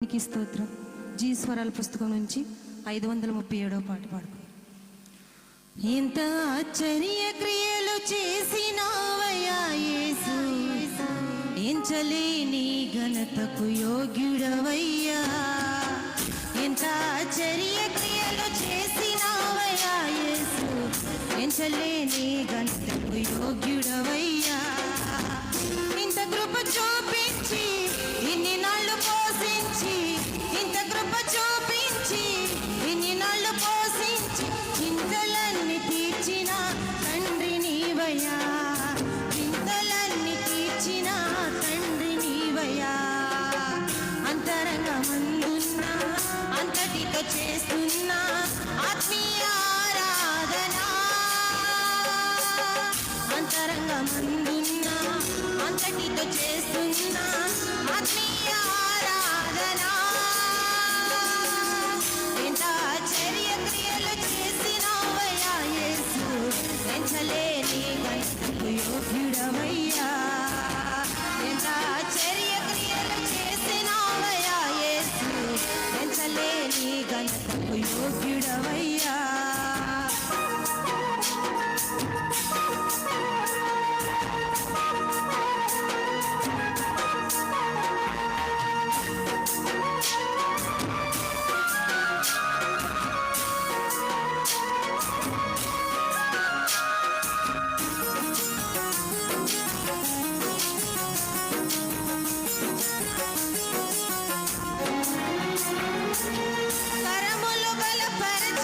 నీకు స్తోత్రం. జీ స్వరాల పుస్తకం నుంచి 537వ పాట పాడుకో. ఇంత ఆశ్చర్య క్రియలు చేసినావయ్యా యేసు, ఎంచలేని ఘనతకు యోగ్యుడవయ్యా. ఇంత ఆశ్చర్య క్రియలు చేసినావయ్యా యేసు, ఎంచలేని ఘనతకు యోగ్యుడవయ్యా. ఇంత కృప చూపించి ఇన్ని నాళ్ళు పోషించి, ఇంత కృప చూపించి ఇన్ని నాళ్ళు పోషించి, చింతలన్నీ తీర్చిన తండ్రి నీవయ్యా. చింతలన్నీ తీర్చిన తండ్రి నీవయ్యా. అంతరంగమందున్నా అంతటితో చేస్తున్నా ఆత్మీయ ఆరాధన. అంతరంగమందున్నా అంతటితో చేస్తున్నా ఆత్మీయ ఆరాధన. ఎంత ఆశ్చర్య క్రియలు చేసినావయ్యా యేసు, ఎంచలేని ఘనతకు యోగ్యుడవయ్యా. ఎంత ఆశ్చర్య క్రియలు చేసినావయ్యా యేసు, ఎంచలేని ఘనతకు యోగ్యుడవయ్యా.